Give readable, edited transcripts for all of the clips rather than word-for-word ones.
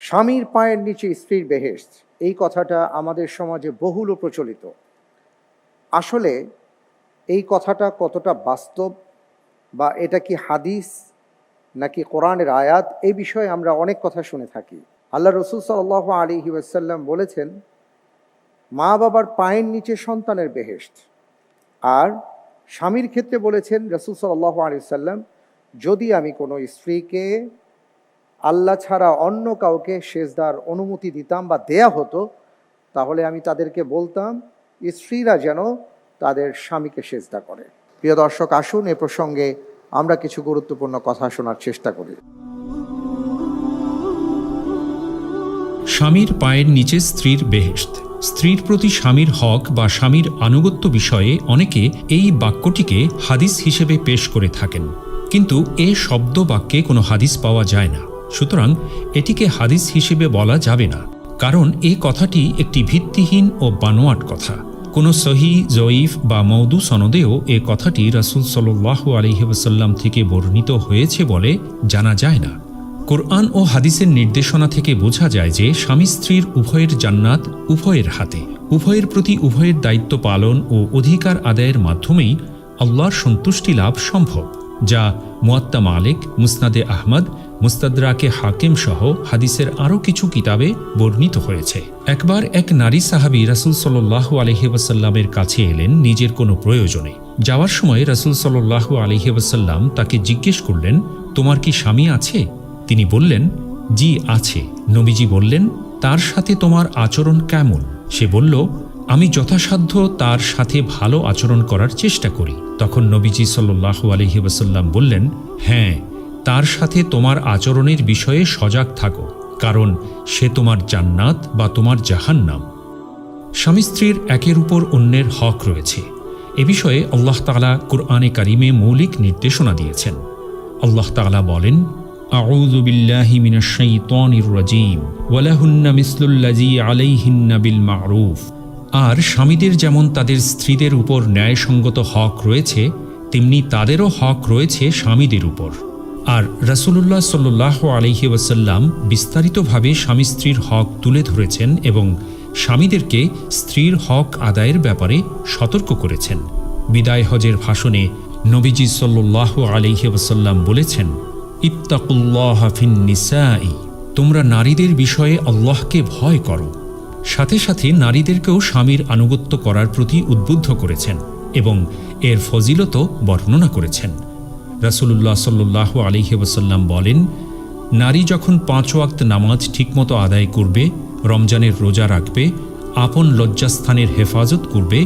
স্বামীর পায়ের নিচে স্ত্রীর বেহেশত, এই কথাটা আমাদের সমাজে বহুল প্রচলিত। আসলে এই কথাটা কতটা বাস্তব বা এটা কি হাদিস নাকি কোরআনের আয়াত, এই বিষয়ে আমরা অনেক কথা শুনে থাকি। আল্লাহ রসুল সাল্লাল্লাহু আলাইহি ওয়াসাল্লাম বলেছেন, মা বাবার পায়ের নিচে সন্তানের বেহেশত। আর স্বামীর ক্ষেত্রে বলেছেন রসুল সাল্লাল্লাহু আলাইহি ওয়াসাল্লাম, যদি আমি কোনো স্ত্রীকে আল্লাহ ছাড়া অন্য কাউকে সেজদার অনুমতি দিতাম বা দেয়া হতো, তাহলে আমি তাদেরকে বলতাম স্ত্রীরা যেন তাদের স্বামীকে সেজদা করে। প্রিয় দর্শক, আসুন এ প্রসঙ্গে আমরা কিছু গুরুত্বপূর্ণ কথা শোনার চেষ্টা করি। স্বামীর পায়ের নিচে স্ত্রীর বেহেশত। স্ত্রীর প্রতি স্বামীর হক বা স্বামীর আনুগত্য বিষয়ে অনেকে এই বাক্যটিকে হাদিস হিসেবে পেশ করে থাকেন, কিন্তু এ শব্দ বাক্যে কোনো হাদিস পাওয়া যায় না। সুতরাং এটিকে হাদিস হিসেবে বলা যাবে না, কারণ এই কথাটি একটি ভিত্তিহীন ও বানোয়াট কথা। কোনো সহি, জয়ীফ বা মওদু সনদেও এ কথাটি রাসূল সাল্লাল্লাহু আলাইহি ওয়াসাল্লাম থেকে বর্ণিত হয়েছে বলে জানা যায় না। কোরআন ও হাদিসের নির্দেশনা থেকে বোঝা যায় যে স্বামী স্ত্রীর উভয়ের জান্নাত উভয়ের হাতে। উভয়ের প্রতি উভয়ের দায়িত্ব পালন ও অধিকার আদায়ের মাধ্যমেই আল্লাহর সন্তুষ্টি লাভ সম্ভব, যা মুয়াত্তা মালিক, মুসনাদে আহমদ, মুস্তাদরাকে হাকিম সহ হাদিসের আরও কিছু কিতাবে বর্ণিত হয়েছে। একবার এক নারী সাহাবী রাসূল সাল্লাল্লাহু আলাইহি ওয়াসাল্লামের কাছে এলেন নিজের কোনো প্রয়োজনে। যাওয়ার সময় রাসূল সাল্লাল্লাহু আলাইহি ওয়াসাল্লাম তাকে জিজ্ঞেস করলেন, তোমার কি স্বামী আছে? তিনি বললেন, জি আছে। নবীজি বললেন, তার সাথে তোমার আচরণ কেমন? সে বলল, আমি যথাসাধ্য তার সাথে ভালো আচরণ করার চেষ্টা করি। তখন নবীজি সাল্লাল্লাহু আলাইহি ওয়াসাল্লাম বললেন, হ্যাঁ, তার সাথে তোমার আচরণের বিষয়ে সজাগ থাকো, কারণ সে তোমার জান্নাত বা তোমার জাহান্নাম। স্বামী স্ত্রীর একের উপর অন্যের হক রয়েছে। এ বিষয়ে আল্লাহ তাআলা কুরআনে কারিমে মৌলিক নির্দেশনা দিয়েছেন। আল্লাহ তাআলা বলেন, আউযু বিল্লাহি মিনাশ শাইতানির রাজীম ওয়া লাহুন্না মিসলুল্লাযী আলাইহিন্না বিল মা'রুফ। আর স্বামীদের যেমন তাদের স্ত্রীদের উপর ন্যায়সঙ্গত হক রয়েছে, তেমনি তাদেরও হক রয়েছে স্বামীদের উপর। আর রাসূলুল্লাহ সাল্লাল্লাহু আলাইহি ওয়াসাল্লাম বিস্তারিতভাবে স্বামী স্ত্রীর হক তুলে ধরেছেন এবং স্বামীদেরকে স্ত্রীর হক আদায়ের ব্যাপারে সতর্ক করেছেন। বিদায় হজের ভাষণে নবীজি সাল্লাল্লাহু আলাইহি ওয়াসাল্লাম বলেছেন, ইত্তাকুল্লাহা ফিন নিসাই, তোমরা নারীদের বিষয়ে আল্লাহকে ভয় করো। সাথে সাথে নারীদেরকেও স্বামীর আনুগত্য করার প্রতি উদ্বুদ্ধ করেছেন এবং এর ফজিলত বর্ণনা করেছেন। রাসূলুল্লাহ সাল্লাল্লাহু আলাইহি ওয়াসাল্লাম বলেন, নারী যখন 5 ওয়াক্ত নামাজ ঠিকমতো আদায় করবে, রমজানের রোজা রাখবে, আপন লজ্জাস্থানের হেফাজত করবে,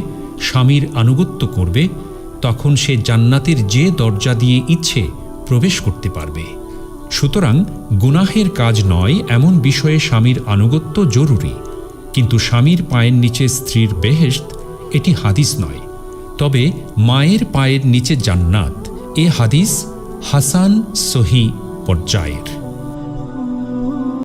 স্বামীর আনুগত্য করবে, তখন সে জান্নাতের যে দরজা দিয়ে ইচ্ছে প্রবেশ করতে পারবে। সুতরাং গুনাহের কাজ নয় এমন বিষয়ে স্বামীর আনুগত্য জরুরি, কিন্তু স্বামীর পায়ের নিচে স্ত্রীর বেহেশত এটি হাদিস নয়। তবে মায়ের পায়ের নিচে জান্নাত, এ হাদিস হাসান সহি পর্যায়ের।